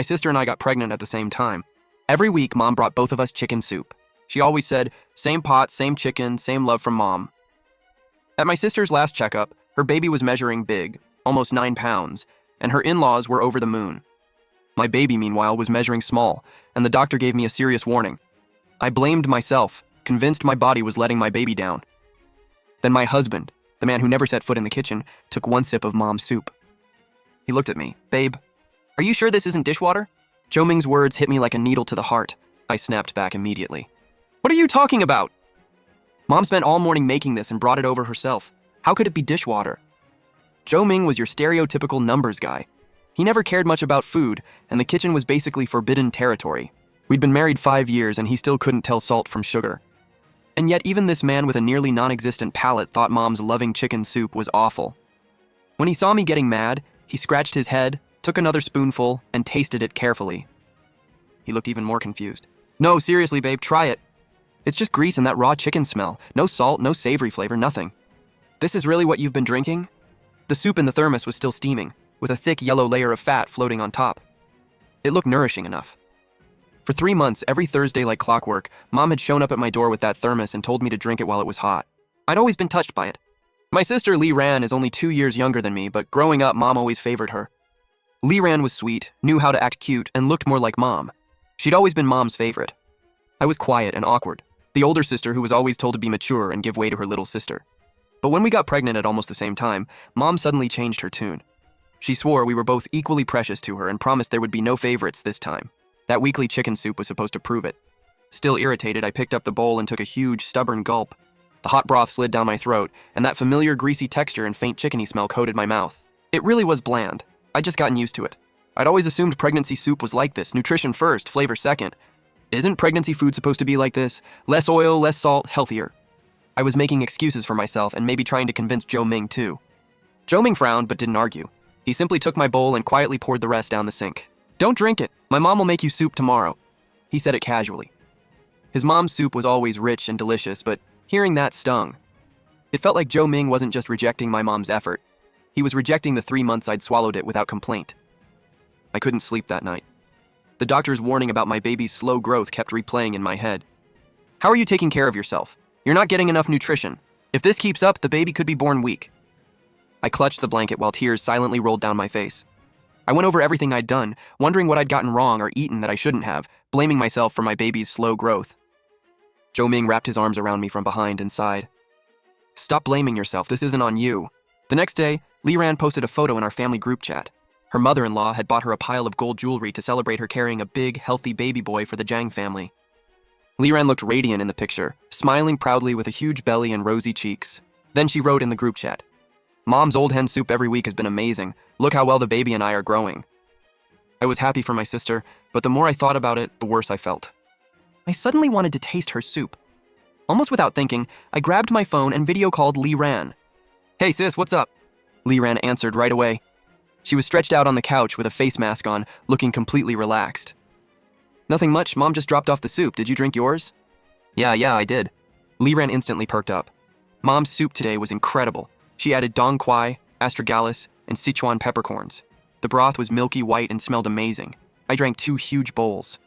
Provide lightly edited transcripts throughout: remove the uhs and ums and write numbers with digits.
My sister and I got pregnant at the same time. Every week, Mom brought both of us chicken soup. She always said, same pot, same chicken, same love from Mom. At my sister's last checkup, her baby was measuring big, almost 9 pounds, and her in-laws were over the moon. My baby, meanwhile, was measuring small, and the doctor gave me a serious warning. I blamed myself, convinced my body was letting my baby down. Then my husband, the man who never set foot in the kitchen, took one sip of Mom's soup. He looked at me. Babe, are you sure this isn't dishwater? Zhou Ming's words hit me like a needle to the heart. I snapped back immediately. What are you talking about? Mom spent all morning making this and brought it over herself. How could it be dishwater? Zhou Ming was your stereotypical numbers guy. He never cared much about food, and the kitchen was basically forbidden territory. We'd been married 5 years, and he still couldn't tell salt from sugar. And yet even this man with a nearly non-existent palate thought Mom's loving chicken soup was awful. When he saw me getting mad, he scratched his head, took another spoonful, and tasted it carefully. He looked even more confused. No, seriously, babe, try it. It's just grease and that raw chicken smell. No salt, no savory flavor, nothing. This is really what you've been drinking? The soup in the thermos was still steaming, with a thick yellow layer of fat floating on top. It looked nourishing enough. For 3 months, every Thursday like clockwork, Mom had shown up at my door with that thermos and told me to drink it while it was hot. I'd always been touched by it. My sister Li Ran is only 2 years younger than me, but growing up, Mom always favored her. Li Ran was sweet, knew how to act cute, and looked more like Mom. She'd always been Mom's favorite. I was quiet and awkward, the older sister who was always told to be mature and give way to her little sister. But when we got pregnant at almost the same time, Mom suddenly changed her tune. She swore we were both equally precious to her and promised there would be no favorites this time. That weekly chicken soup was supposed to prove it. Still irritated, I picked up the bowl and took a huge, stubborn gulp. The hot broth slid down my throat, and that familiar greasy texture and faint chickeny smell coated my mouth. It really was bland. I'd just gotten used to it. I'd always assumed pregnancy soup was like this, nutrition first, flavor second. Isn't pregnancy food supposed to be like this? Less oil, less salt, healthier. I was making excuses for myself and maybe trying to convince Zhou Ming too. Zhou Ming frowned but didn't argue. He simply took my bowl and quietly poured the rest down the sink. Don't drink it. My mom will make you soup tomorrow. He said it casually. His mom's soup was always rich and delicious, but hearing that stung. It felt like Zhou Ming wasn't just rejecting my mom's effort. He was rejecting the 3 months I'd swallowed it without complaint. I couldn't sleep that night. The doctor's warning about my baby's slow growth kept replaying in my head. How are you taking care of yourself? You're not getting enough nutrition. If this keeps up, the baby could be born weak. I clutched the blanket while tears silently rolled down my face. I went over everything I'd done, wondering what I'd gotten wrong or eaten that I shouldn't have, blaming myself for my baby's slow growth. Zhou Ming wrapped his arms around me from behind and sighed. Stop blaming yourself, this isn't on you. The next day, Li Ran posted a photo in our family group chat. Her mother-in-law had bought her a pile of gold jewelry to celebrate her carrying a big, healthy baby boy for the Zhang family. Li Ran looked radiant in the picture, smiling proudly with a huge belly and rosy cheeks. Then she wrote in the group chat, Mom's old hen soup every week has been amazing. Look how well the baby and I are growing. I was happy for my sister, but the more I thought about it, the worse I felt. I suddenly wanted to taste her soup. Almost without thinking, I grabbed my phone and video called Li Ran. Hey sis, what's up? Li Ran answered right away. She was stretched out on the couch with a face mask on, looking completely relaxed. Nothing much, Mom just dropped off the soup. Did you drink yours? Yeah, I did. Li Ran instantly perked up. Mom's soup today was incredible. She added dong quai, astragalus, and Sichuan peppercorns. The broth was milky white and smelled amazing. I drank 2 huge bowls.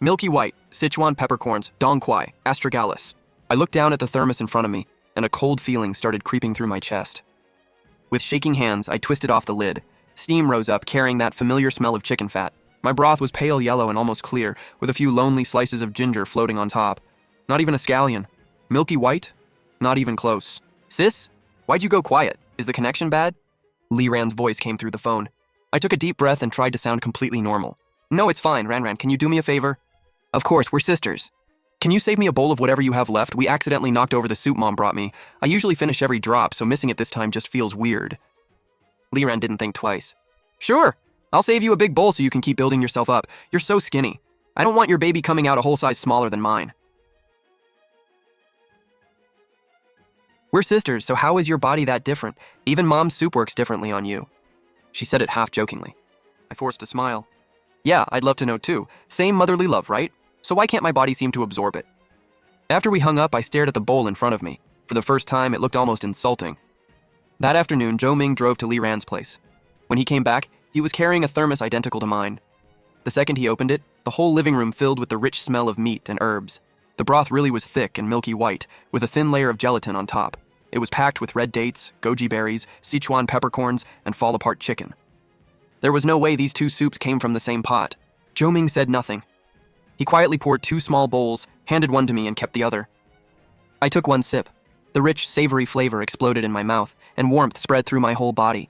Milky white, Sichuan peppercorns, dong quai, astragalus. I looked down at the thermos in front of me, and a cold feeling started creeping through my chest. With shaking hands, I twisted off the lid. Steam rose up, carrying that familiar smell of chicken fat. My broth was pale yellow and almost clear, with a few lonely slices of ginger floating on top. Not even a scallion. Milky white? Not even close. Sis? Why'd you go quiet? Is the connection bad? Li Ran's voice came through the phone. I took a deep breath and tried to sound completely normal. No, it's fine, Ran. Can you do me a favor? Of course, we're sisters. Can you save me a bowl of whatever you have left? We accidentally knocked over the soup Mom brought me. I usually finish every drop, so missing it this time just feels weird. Li Ran didn't think twice. Sure. I'll save you a big bowl so you can keep building yourself up. You're so skinny. I don't want your baby coming out a whole size smaller than mine. We're sisters, so how is your body that different? Even Mom's soup works differently on you. She said it half jokingly. I forced a smile. Yeah, I'd love to know too. Same motherly love, right? So why can't my body seem to absorb it? After we hung up, I stared at the bowl in front of me. For the first time, it looked almost insulting. That afternoon, Zhou Ming drove to Li Ran's place. When he came back, he was carrying a thermos identical to mine. The second he opened it, the whole living room filled with the rich smell of meat and herbs. The broth really was thick and milky white, with a thin layer of gelatin on top. It was packed with red dates, goji berries, Sichuan peppercorns, and fall-apart chicken. There was no way these two soups came from the same pot. Zhou Ming said nothing. He quietly poured 2 small bowls, handed one to me, and kept the other. I took one sip. The rich, savory flavor exploded in my mouth, and warmth spread through my whole body.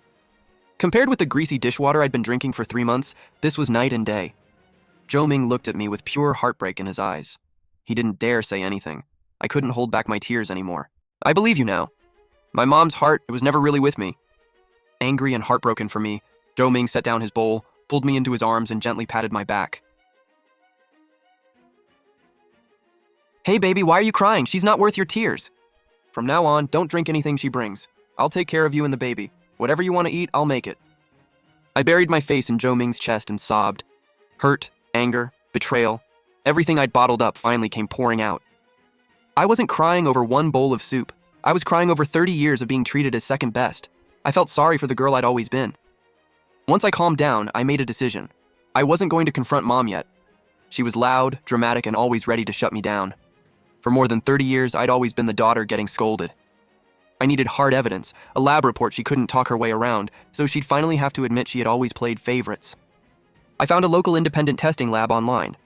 Compared with the greasy dishwater I'd been drinking for 3 months, this was night and day. Zhou Ming looked at me with pure heartbreak in his eyes. He didn't dare say anything. I couldn't hold back my tears anymore. I believe you now. My mom's heart was never really with me. Angry and heartbroken for me, Zhou Ming set down his bowl, pulled me into his arms, and gently patted my back. Hey baby, why are you crying? She's not worth your tears. From now on, don't drink anything she brings. I'll take care of you and the baby. Whatever you want to eat, I'll make it. I buried my face in Zhou Ming's chest and sobbed. Hurt, anger, betrayal, everything I'd bottled up finally came pouring out. I wasn't crying over one bowl of soup. I was crying over 30 years of being treated as second best. I felt sorry for the girl I'd always been. Once I calmed down, I made a decision. I wasn't going to confront Mom yet. She was loud, dramatic, and always ready to shut me down. For more than 30 years, I'd always been the daughter getting scolded. I needed hard evidence, a lab report she couldn't talk her way around, so she'd finally have to admit she had always played favorites. I found a local independent testing lab online.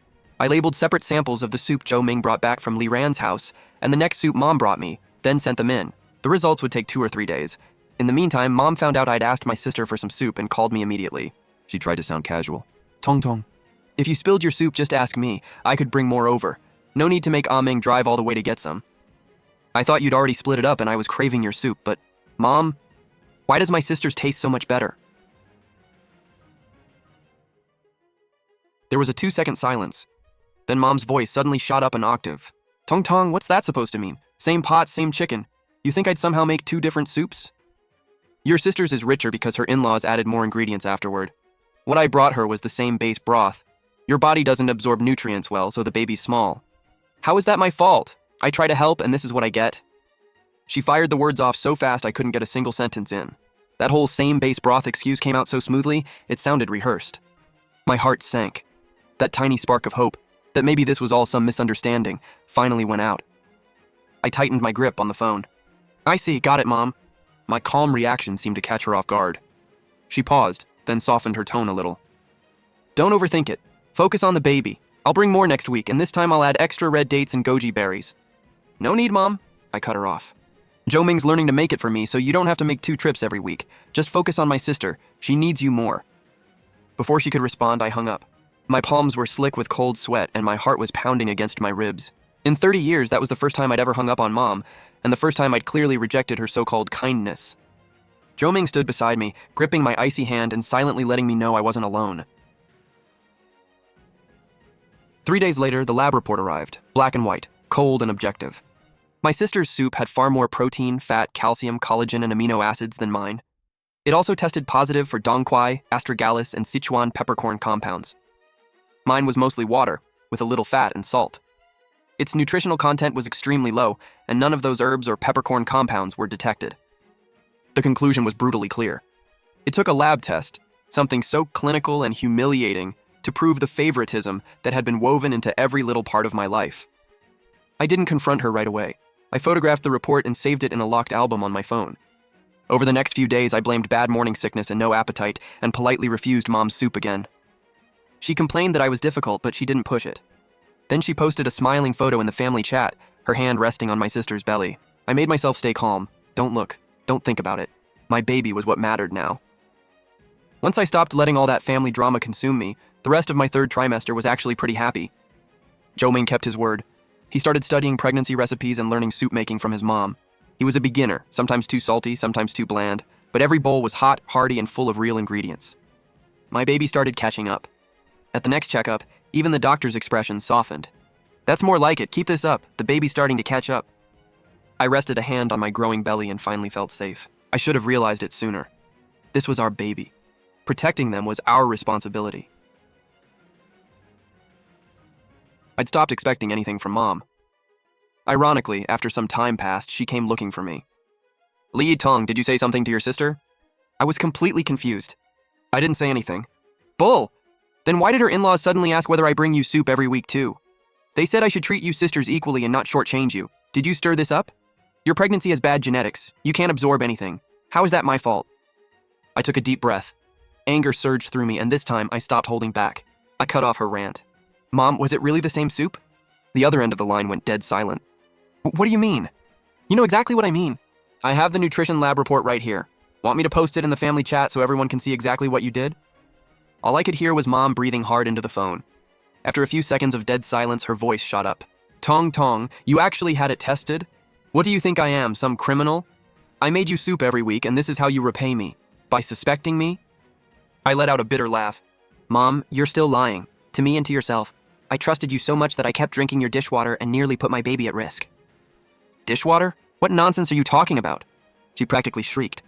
I labeled separate samples of the soup Zhou Ming brought back from Li Ran's house, and the next soup Mom brought me, then sent them in. The results would take 2 or 3 days. In the meantime, Mom found out I'd asked my sister for some soup and called me immediately. She tried to sound casual. Tong Tong, if you spilled your soup, just ask me. I could bring more over. No need to make Ah Ming drive all the way to get some. I thought you'd already split it up and I was craving your soup, but Mom, why does my sister's taste so much better? There was a 2-second silence. Then Mom's voice suddenly shot up an octave. Tong Tong, what's that supposed to mean? Same pot, same chicken. You think I'd somehow make 2 different soups? Your sister's is richer because her in-laws added more ingredients afterward. What I brought her was the same base broth. Your body doesn't absorb nutrients well, so the baby's small. How is that my fault? I try to help, and this is what I get. She fired the words off so fast I couldn't get a single sentence in. That whole same base broth excuse came out so smoothly, it sounded rehearsed. My heart sank. That tiny spark of hope, that maybe this was all some misunderstanding, finally went out. I tightened my grip on the phone. I see, got it, Mom. My calm reaction seemed to catch her off guard. She paused, then softened her tone a little. Don't overthink it. Focus on the baby. I'll bring more next week, and this time I'll add extra red dates and goji berries. No need, Mom. I cut her off. Zhou Ming's learning to make it for me, so you don't have to make 2 trips every week. Just focus on my sister. She needs you more. Before she could respond, I hung up. My palms were slick with cold sweat, and my heart was pounding against my ribs. In 30 years, that was the first time I'd ever hung up on Mom, and the first time I'd clearly rejected her so-called kindness. Zhou Ming stood beside me, gripping my icy hand and silently letting me know I wasn't alone. 3 days later, the lab report arrived, black and white, cold and objective. My sister's soup had far more protein, fat, calcium, collagen, and amino acids than mine. It also tested positive for dongquai, astragalus, and Sichuan peppercorn compounds. Mine was mostly water, with a little fat and salt. Its nutritional content was extremely low, and none of those herbs or peppercorn compounds were detected. The conclusion was brutally clear. It took a lab test, something so clinical and humiliating, to prove the favoritism that had been woven into every little part of my life. I didn't confront her right away. I photographed the report and saved it in a locked album on my phone. Over the next few days, I blamed bad morning sickness and no appetite, and politely refused Mom's soup again. She complained that I was difficult, but she didn't push it. Then she posted a smiling photo in the family chat, her hand resting on my sister's belly. I made myself stay calm. Don't look. Don't think about it. My baby was what mattered now. Once I stopped letting all that family drama consume me, the rest of my 3rd trimester was actually pretty happy. Zhou Ming kept his word. He started studying pregnancy recipes and learning soup making from his mom. He was a beginner, sometimes too salty, sometimes too bland, but every bowl was hot, hearty, and full of real ingredients. My baby started catching up. At the next checkup, even the doctor's expression softened. That's more like it, keep this up, the baby's starting to catch up. I rested a hand on my growing belly and finally felt safe. I should have realized it sooner. This was our baby. Protecting them was our responsibility. I'd stopped expecting anything from Mom. Ironically, after some time passed, she came looking for me. Li Tong, did you say something to your sister? I was completely confused. I didn't say anything. Bull! Then why did her in-laws suddenly ask whether I bring you soup every week too? They said I should treat you sisters equally and not shortchange you. Did you stir this up? Your pregnancy has bad genetics. You can't absorb anything. How is that my fault? I took a deep breath. Anger surged through me, and this time I stopped holding back. I cut off her rant. Mom, was it really the same soup? The other end of the line went dead silent. What do you mean? You know exactly what I mean. I have the nutrition lab report right here. Want me to post it in the family chat so everyone can see exactly what you did? All I could hear was Mom breathing hard into the phone. After a few seconds of dead silence, her voice shot up. Tong Tong, you actually had it tested? What do you think I am, some criminal? I made you soup every week, and this is how you repay me. By suspecting me? I let out a bitter laugh. Mom, you're still lying. To me and to yourself. I trusted you so much that I kept drinking your dishwater and nearly put my baby at risk. Dishwater? What nonsense are you talking about? She practically shrieked.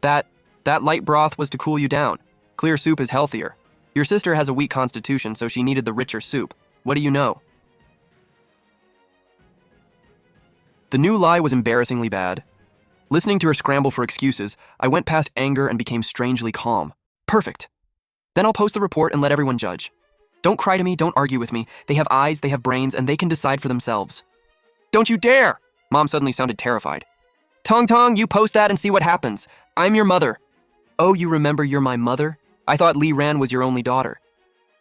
That light broth was to cool you down. Clear soup is healthier. Your sister has a weak constitution, so she needed the richer soup. What do you know? The new lie was embarrassingly bad. Listening to her scramble for excuses, I went past anger and became strangely calm. Perfect. Then I'll post the report and let everyone judge. Don't cry to me, don't argue with me. They have eyes, they have brains, and they can decide for themselves. Don't you dare! Mom suddenly sounded terrified. Tong Tong, you post that and see what happens. I'm your mother. Oh, you remember you're my mother? I thought Li Ran was your only daughter.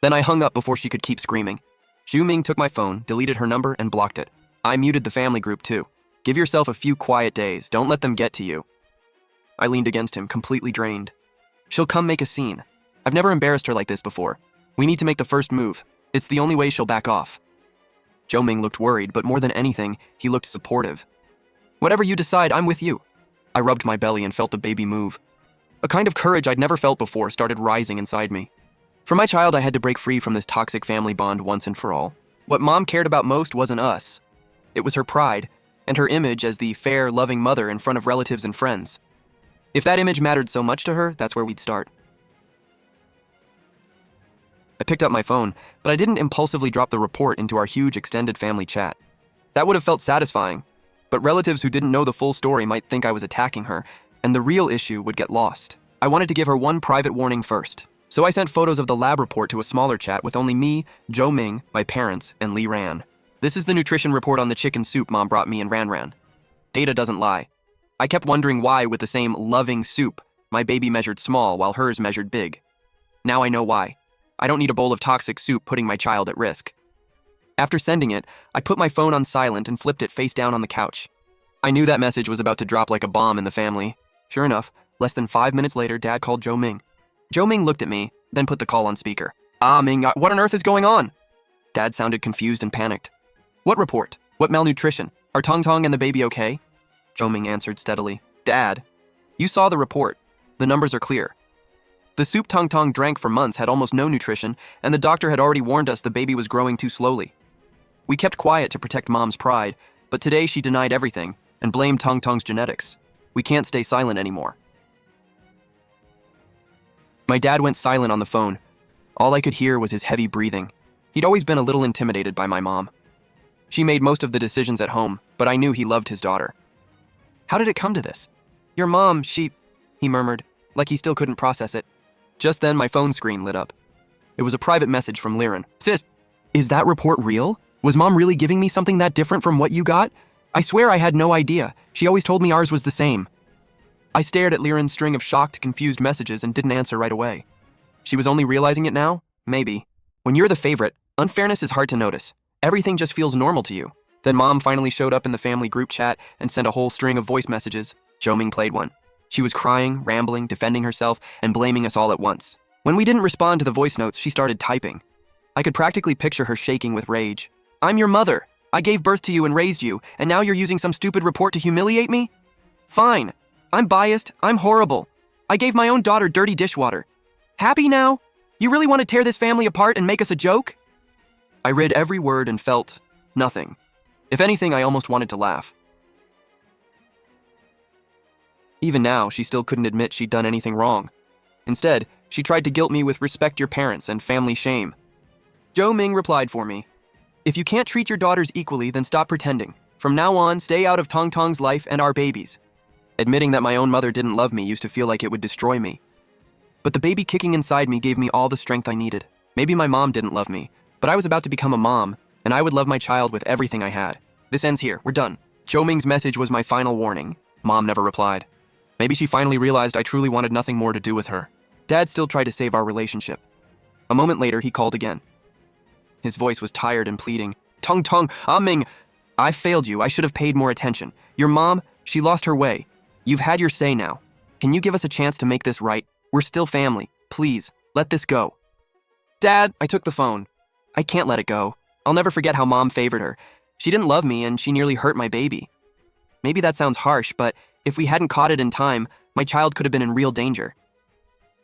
Then I hung up before she could keep screaming. Zhu Ming took my phone, deleted her number, and blocked it. I muted the family group too. Give yourself a few quiet days. Don't let them get to you. I leaned against him, completely drained. She'll come make a scene. I've never embarrassed her like this before. We need to make the first move. It's the only way she'll back off. Zhou Ming looked worried, but more than anything, he looked supportive. Whatever you decide, I'm with you. I rubbed my belly and felt the baby move. A kind of courage I'd never felt before started rising inside me. For my child, I had to break free from this toxic family bond once and for all. What Mom cared about most wasn't us. It was her pride, and her image as the fair, loving mother in front of relatives and friends. If that image mattered so much to her, that's where we'd start. I picked up my phone, but I didn't impulsively drop the report into our huge extended family chat. That would have felt satisfying, but relatives who didn't know the full story might think I was attacking her, and the real issue would get lost. I wanted to give her one private warning first, so I sent photos of the lab report to a smaller chat with only me, Zhou Ming, my parents, and Li Ran. This is the nutrition report on the chicken soup Mom brought me and Ran. Data doesn't lie. I kept wondering why, with the same loving soup, my baby measured small while hers measured big. Now I know why. I don't need a bowl of toxic soup putting my child at risk. After sending it, I put my phone on silent and flipped it face down on the couch. I knew that message was about to drop like a bomb in the family. Sure enough, less than 5 minutes later, Dad called Zhou Ming. Zhou Ming looked at me, then put the call on speaker. Ming, what on earth is going on? Dad sounded confused and panicked. What report? What malnutrition? Are Tong Tong and the baby okay? Zhou Ming answered steadily. Dad, you saw the report. The numbers are clear. The soup Tong Tong drank for months had almost no nutrition, and the doctor had already warned us the baby was growing too slowly. We kept quiet to protect Mom's pride, but today she denied everything and blamed Tong Tong's genetics. We can't stay silent anymore. My dad went silent on the phone. All I could hear was his heavy breathing. He'd always been a little intimidated by my mom. She made most of the decisions at home, but I knew he loved his daughter. How did it come to this? Your mom, he murmured, like he still couldn't process it. Just then, my phone screen lit up. It was a private message from Liren. Sis, is that report real? Was Mom really giving me something that different from what you got? I swear I had no idea. She always told me ours was the same. I stared at Liren's string of shocked, confused messages and didn't answer right away. She was only realizing it now? Maybe. When you're the favorite, unfairness is hard to notice. Everything just feels normal to you. Then Mom finally showed up in the family group chat and sent a whole string of voice messages. Zhou Ming played one. She was crying, rambling, defending herself, and blaming us all at once. When we didn't respond to the voice notes, she started typing. I could practically picture her shaking with rage. I'm your mother. I gave birth to you and raised you, and now you're using some stupid report to humiliate me? Fine. I'm biased. I'm horrible. I gave my own daughter dirty dishwater. Happy now? You really want to tear this family apart and make us a joke? I read every word and felt nothing. If anything, I almost wanted to laugh. Even now, she still couldn't admit she'd done anything wrong. Instead, she tried to guilt me with respect your parents and family shame. Zhou Ming replied for me. If you can't treat your daughters equally, then stop pretending. From now on, stay out of Tong Tong's life and our babies. Admitting that my own mother didn't love me used to feel like it would destroy me. But the baby kicking inside me gave me all the strength I needed. Maybe my mom didn't love me, but I was about to become a mom, and I would love my child with everything I had. This ends here. We're done. Zhou Ming's message was my final warning. Mom never replied. Maybe she finally realized I truly wanted nothing more to do with her. Dad still tried to save our relationship. A moment later, he called again. His voice was tired and pleading. Tong Tong, Ming, I failed you. I should have paid more attention. Your mom, she lost her way. You've had your say now. Can you give us a chance to make this right? We're still family. Please, let this go. Dad, I took the phone. I can't let it go. I'll never forget how Mom favored her. She didn't love me and she nearly hurt my baby. Maybe that sounds harsh, but if we hadn't caught it in time, my child could have been in real danger.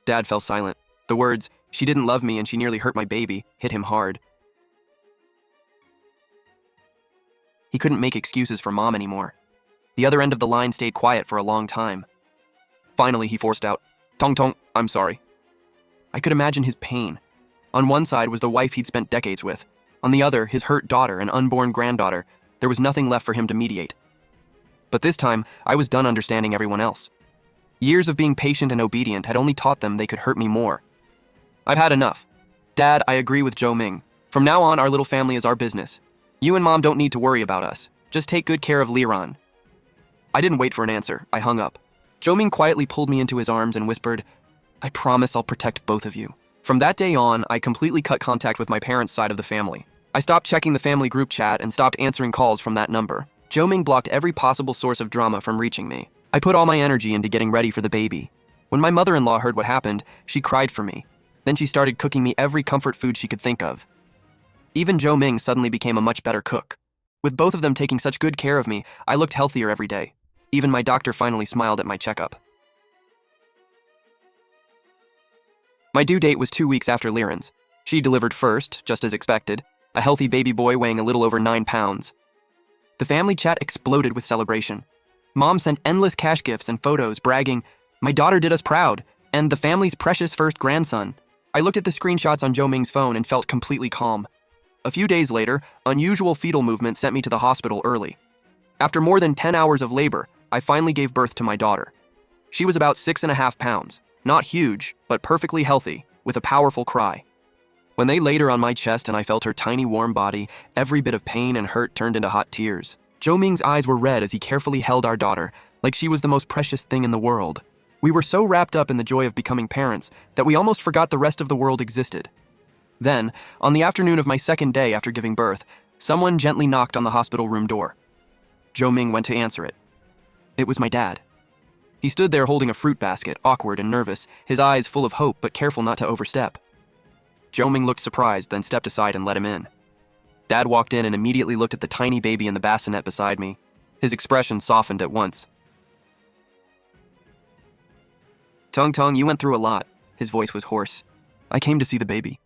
Dad fell silent. The words, she didn't love me and she nearly hurt my baby, hit him hard. He couldn't make excuses for Mom anymore. The other end of the line stayed quiet for a long time. Finally, he forced out, Tong Tong, I'm sorry. I could imagine his pain. On one side was the wife he'd spent decades with. On the other, his hurt daughter and unborn granddaughter. There was nothing left for him to mediate. But this time, I was done understanding everyone else. Years of being patient and obedient had only taught them they could hurt me more. I've had enough. Dad, I agree with Zhou Ming. From now on, our little family is our business. You and Mom don't need to worry about us. Just take good care of Liran. I didn't wait for an answer. I hung up. Zhou Ming quietly pulled me into his arms and whispered, I promise I'll protect both of you. From that day on, I completely cut contact with my parents' side of the family. I stopped checking the family group chat and stopped answering calls from that number. Zhou Ming blocked every possible source of drama from reaching me. I put all my energy into getting ready for the baby. When my mother-in-law heard what happened, she cried for me. Then she started cooking me every comfort food she could think of. Even Zhou Ming suddenly became a much better cook. With both of them taking such good care of me, I looked healthier every day. Even my doctor finally smiled at my checkup. My due date was 2 weeks after Liran's. She delivered first, just as expected, a healthy baby boy weighing a little over 9 pounds. The family chat exploded with celebration. Mom sent endless cash gifts and photos bragging, my daughter did us proud, and the family's precious first grandson. I looked at the screenshots on Zhou Ming's phone and felt completely calm. A few days later, unusual fetal movement sent me to the hospital early. After more than 10 hours of labor, I finally gave birth to my daughter. She was about 6.5 pounds. Not huge, but perfectly healthy, with a powerful cry. When they laid her on my chest and I felt her tiny warm body, every bit of pain and hurt turned into hot tears. Zhou Ming's eyes were red as he carefully held our daughter, like she was the most precious thing in the world. We were so wrapped up in the joy of becoming parents that we almost forgot the rest of the world existed. Then, on the afternoon of my second day after giving birth, someone gently knocked on the hospital room door. Zhou Ming went to answer it. It was my dad. He stood there holding a fruit basket, awkward and nervous, his eyes full of hope but careful not to overstep. Zhou Ming looked surprised, then stepped aside and let him in. Dad walked in and immediately looked at the tiny baby in the bassinet beside me. His expression softened at once. Tong Tong, you went through a lot. His voice was hoarse. I came to see the baby.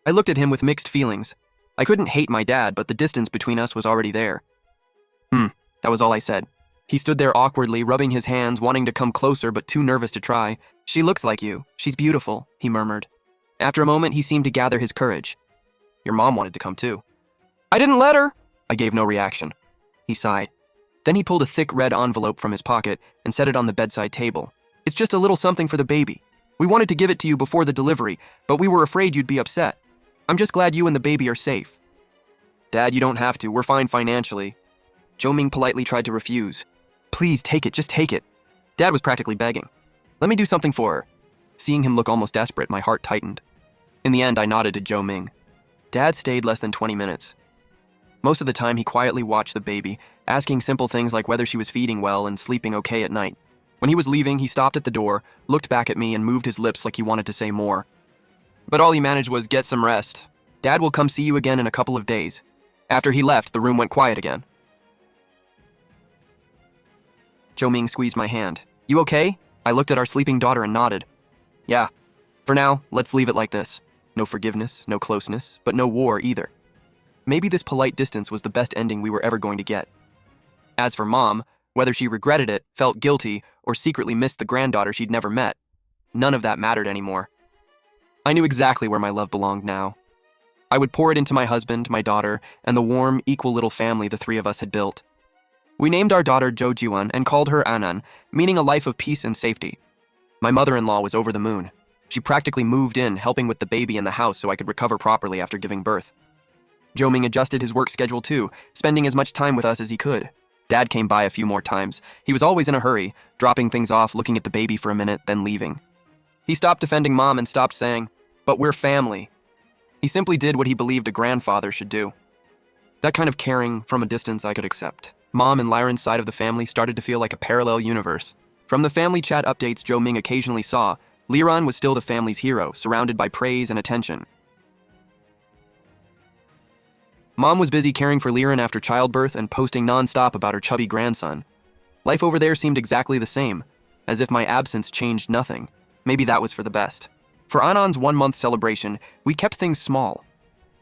I looked at him with mixed feelings. I couldn't hate my dad, but the distance between us was already there. That was all I said. He stood there awkwardly, rubbing his hands, wanting to come closer but too nervous to try. She looks like you. She's beautiful, he murmured. After a moment, he seemed to gather his courage. Your mom wanted to come too. I didn't let her. I gave no reaction. He sighed. Then he pulled a thick red envelope from his pocket and set it on the bedside table. It's just a little something for the baby. We wanted to give it to you before the delivery, but we were afraid you'd be upset. I'm just glad you and the baby are safe. Dad, you don't have to. We're fine financially. Zhou Ming politely tried to refuse. Please, take it. Just take it. Dad was practically begging. Let me do something for her. Seeing him look almost desperate, my heart tightened. In the end, I nodded to Zhou Ming. Dad stayed less than 20 minutes. Most of the time, he quietly watched the baby, asking simple things like whether she was feeding well and sleeping okay at night. When he was leaving, he stopped at the door, looked back at me, and moved his lips like he wanted to say more. But all he managed was, get some rest. Dad will come see you again in a couple of days. After he left, the room went quiet again. Zhou Ming squeezed my hand. You okay? I looked at our sleeping daughter and nodded. Yeah. For now, let's leave it like this. No forgiveness, no closeness, but no war either. Maybe this polite distance was the best ending we were ever going to get. As for Mom, whether she regretted it, felt guilty, or secretly missed the granddaughter she'd never met, none of that mattered anymore. I knew exactly where my love belonged now. I would pour it into my husband, my daughter, and the warm, equal little family the three of us had built. We named our daughter Zhou Jiwan and called her Anan, meaning a life of peace and safety. My mother-in-law was over the moon. She practically moved in, helping with the baby in the house so I could recover properly after giving birth. Jo Ming adjusted his work schedule too, spending as much time with us as he could. Dad came by a few more times. He was always in a hurry, dropping things off, looking at the baby for a minute, then leaving. He stopped defending Mom and stopped saying, "But we're family." He simply did what he believed a grandfather should do. That kind of caring from a distance I could accept. Mom and Lyran's side of the family started to feel like a parallel universe. From the family chat updates Jo Ming occasionally saw, Lyran was still the family's hero, surrounded by praise and attention. Mom was busy caring for Lyran after childbirth and posting non-stop about her chubby grandson. Life over there seemed exactly the same, as if my absence changed nothing. Maybe that was for the best. For Anan's 1-month celebration, we kept things small.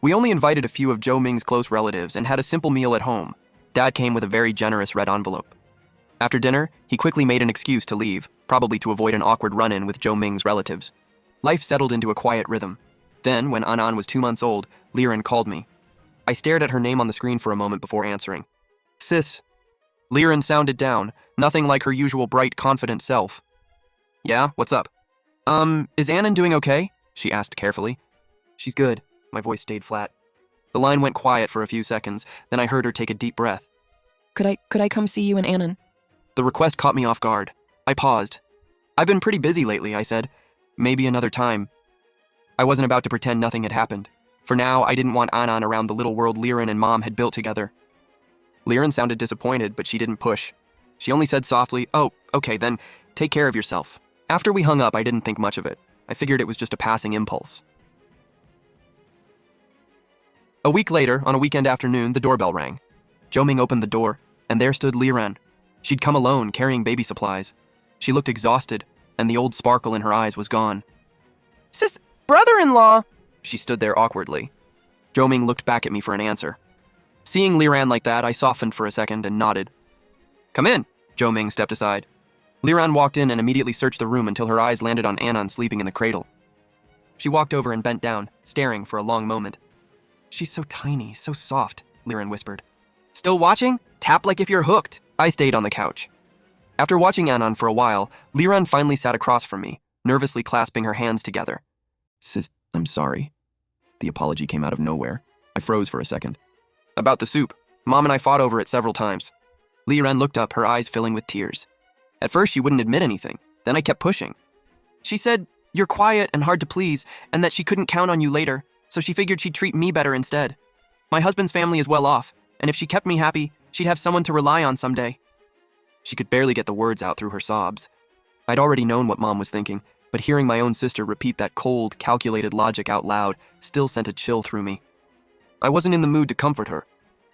We only invited a few of Jo Ming's close relatives and had a simple meal at home. Dad came with a very generous red envelope. After dinner, he quickly made an excuse to leave, probably to avoid an awkward run-in with Jo Ming's relatives. Life settled into a quiet rhythm. Then, when Anan was 2 months old, Lyran called me. I stared at her name on the screen for a moment before answering. "Sis." Lyran sounded down, nothing like her usual bright, confident self. "Yeah, what's up?" Is Anan doing okay?" she asked carefully. "She's good." My voice stayed flat. The line went quiet for a few seconds, then I heard her take a deep breath. Could I come see you and Anan?" The request caught me off guard. I paused. "I've been pretty busy lately," I said. "Maybe another time." I wasn't about to pretend nothing had happened. For now, I didn't want Anan around the little world Lyran and Mom had built together. Lyran sounded disappointed, but she didn't push. She only said softly, "Oh, okay, then take care of yourself." After we hung up, I didn't think much of it. I figured it was just a passing impulse. A week later, on a weekend afternoon, the doorbell rang. Jo Ming opened the door, and there stood Lyran. She'd come alone, carrying baby supplies. She looked exhausted, and the old sparkle in her eyes was gone. "Sis, brother-in-law!" She stood there awkwardly. Jo Ming looked back at me for an answer. Seeing Lyran like that, I softened for a second and nodded. "Come in." Jo Ming stepped aside. Lyran walked in and immediately searched the room until her eyes landed on Anan sleeping in the cradle. She walked over and bent down, staring for a long moment. "She's so tiny, so soft," Lyran whispered. "Still watching? Tap like if you're hooked." I stayed on the couch. After watching Anan for a while, Lyran finally sat across from me, nervously clasping her hands together. "Sis, I'm sorry." The apology came out of nowhere. I froze for a second. "About the soup. Mom and I fought over it several times." Lyran looked up, her eyes filling with tears. At first, she wouldn't admit anything. Then I kept pushing. "She said you're quiet and hard to please, and that she couldn't count on you later, so she figured she'd treat me better instead. My husband's family is well off, and if she kept me happy, she'd have someone to rely on someday." She could barely get the words out through her sobs. I'd already known what Mom was thinking, but hearing my own sister repeat that cold, calculated logic out loud still sent a chill through me. I wasn't in the mood to comfort her.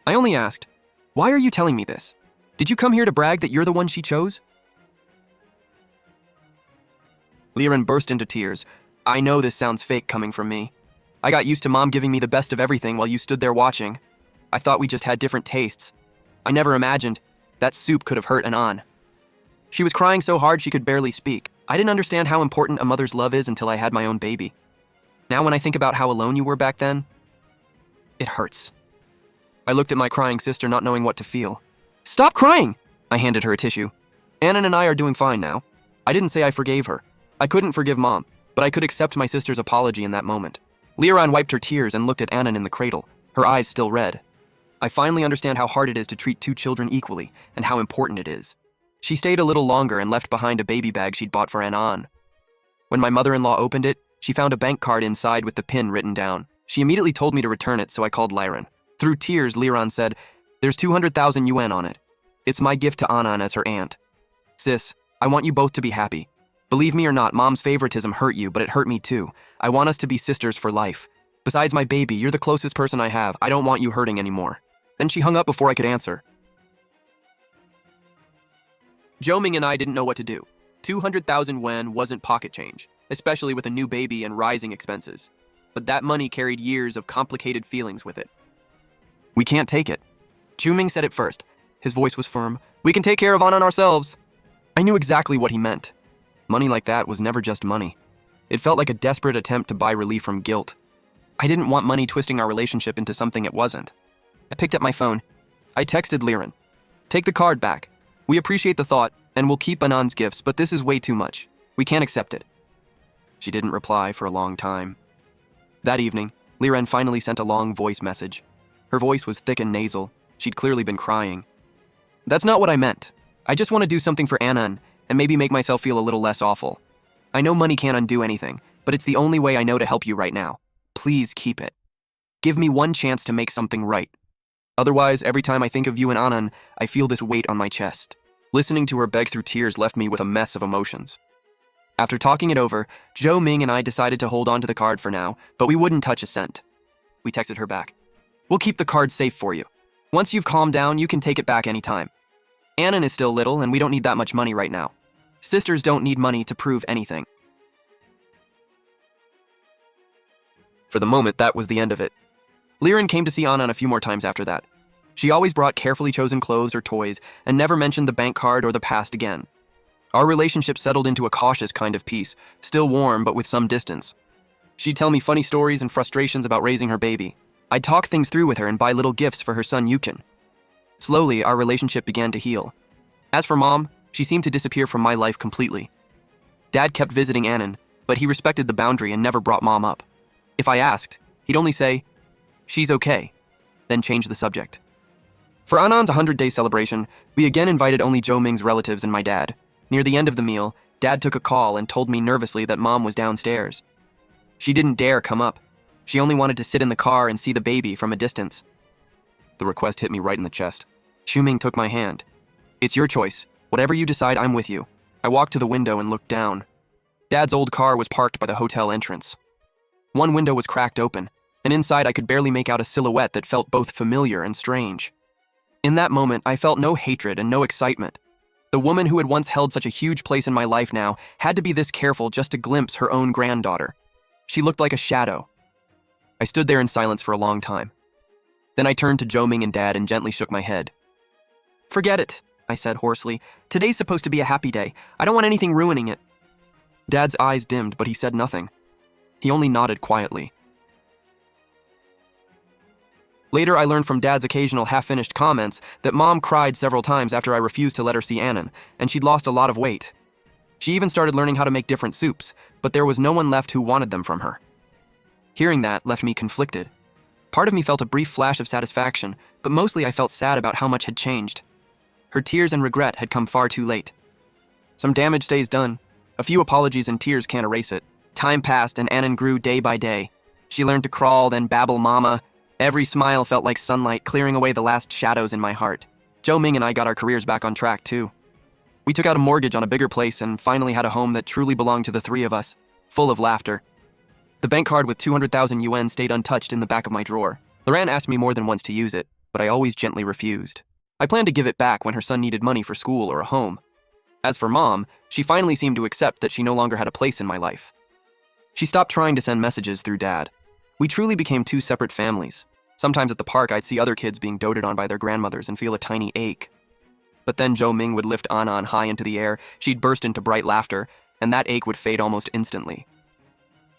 I only asked, "Why are you telling me this? Did you come here to brag that you're the one she chose?" Lyran burst into tears. "I know this sounds fake coming from me. I got used to Mom giving me the best of everything while you stood there watching. I thought we just had different tastes. I never imagined that soup could have hurt Anan." She was crying so hard she could barely speak. I didn't understand how important a mother's love is until I had my own baby. Now when I think about how alone you were back then, it hurts. I looked at my crying sister, not knowing what to feel. "Stop crying!" I handed her a tissue. "Anan and I are doing fine now. I didn't say I forgave her. I couldn't forgive Mom, but I could accept my sister's apology in that moment." Lyran wiped her tears and looked at Anan in the cradle, her eyes still red. I finally understand how hard it is to treat 2 children equally, and how important it is. She stayed a little longer and left behind a baby bag she'd bought for Anan. When my mother-in-law opened it, she found a bank card inside with the PIN written down. She immediately told me to return it, so I called Lyran. Through tears, Lyran said, "There's 200,000 yuan on it. It's my gift to Anan as her aunt. Sis, I want you both to be happy. Believe me or not, Mom's favoritism hurt you, but it hurt me too. I want us to be sisters for life. Besides my baby, you're the closest person I have. I don't want you hurting anymore." Then she hung up before I could answer. Jo Ming and I didn't know what to do. 200,000 yuan wasn't pocket change, especially with a new baby and rising expenses. But that money carried years of complicated feelings with it. "We can't take it." Jo Ming said it first. His voice was firm. "We can take care of Anan ourselves." I knew exactly what he meant. Money like that was never just money. It felt like a desperate attempt to buy relief from guilt. I didn't want money twisting our relationship into something it wasn't. I picked up my phone. I texted Lyran. "Take the card back. We appreciate the thought, and we'll keep Anan's gifts, but this is way too much. We can't accept it." She didn't reply for a long time. That evening, Liren finally sent a long voice message. Her voice was thick and nasal. She'd clearly been crying. That's not what I meant. I just want to do something for Anan and maybe make myself feel a little less awful. I know money can't undo anything, but it's the only way I know to help you right now. Please keep it. Give me one chance to make something right. Otherwise, every time I think of you and Anan, I feel this weight on my chest. Listening to her beg through tears left me with a mess of emotions. After talking it over, Zhou Ming and I decided to hold on to the card for now, but we wouldn't touch a cent. We texted her back. We'll keep the card safe for you. Once you've calmed down, you can take it back anytime. Anan is still little, and we don't need that much money right now. Sisters don't need money to prove anything. For the moment, that was the end of it. Liren came to see Anan a few more times after that. She always brought carefully chosen clothes or toys and never mentioned the bank card or the past again. Our relationship settled into a cautious kind of peace, still warm but with some distance. She'd tell me funny stories and frustrations about raising her baby. I'd talk things through with her and buy little gifts for her son Yukin. Slowly, our relationship began to heal. As for Mom, she seemed to disappear from my life completely. Dad kept visiting Anan, but he respected the boundary and never brought Mom up. If I asked, he'd only say, "She's okay," then change the subject. For Anan's 100-day celebration, we again invited only Zhou Ming's relatives and my dad. Near the end of the meal, Dad took a call and told me nervously that Mom was downstairs. She didn't dare come up. She only wanted to sit in the car and see the baby from a distance. The request hit me right in the chest. Zhou Ming took my hand. "It's your choice. Whatever you decide, I'm with you." I walked to the window and looked down. Dad's old car was parked by the hotel entrance. One window was cracked open, and inside I could barely make out a silhouette that felt both familiar and strange. In that moment, I felt no hatred and no excitement. The woman who had once held such a huge place in my life now had to be this careful just to glimpse her own granddaughter. She looked like a shadow. I stood there in silence for a long time. Then I turned to Zhou Ming and Dad and gently shook my head. "Forget it," I said hoarsely. "Today's supposed to be a happy day. I don't want anything ruining it." Dad's eyes dimmed, but he said nothing. He only nodded quietly. Later, I learned from Dad's occasional half-finished comments that Mom cried several times after I refused to let her see Anan, and she'd lost a lot of weight. She even started learning how to make different soups, but there was no one left who wanted them from her. Hearing that left me conflicted. Part of me felt a brief flash of satisfaction, but mostly I felt sad about how much had changed. Her tears and regret had come far too late. Some damage stays done. A few apologies and tears can't erase it. Time passed and Anan grew day by day. She learned to crawl, then babble mama. Every smile felt like sunlight, clearing away the last shadows in my heart. Zhou Ming and I got our careers back on track, too. We took out a mortgage on a bigger place and finally had a home that truly belonged to the three of us, full of laughter. The bank card with 200,000 yuan stayed untouched in the back of my drawer. Liren asked me more than once to use it, but I always gently refused. I planned to give it back when her son needed money for school or a home. As for Mom, she finally seemed to accept that she no longer had a place in my life. She stopped trying to send messages through Dad. We truly became two separate families. Sometimes at the park, I'd see other kids being doted on by their grandmothers and feel a tiny ache. But then Zhou Ming would lift Anan high into the air, she'd burst into bright laughter, and that ache would fade almost instantly.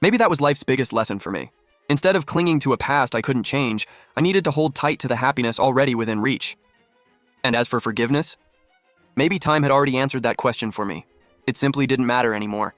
Maybe that was life's biggest lesson for me. Instead of clinging to a past I couldn't change, I needed to hold tight to the happiness already within reach. And as for forgiveness, maybe time had already answered that question for me. It simply didn't matter anymore.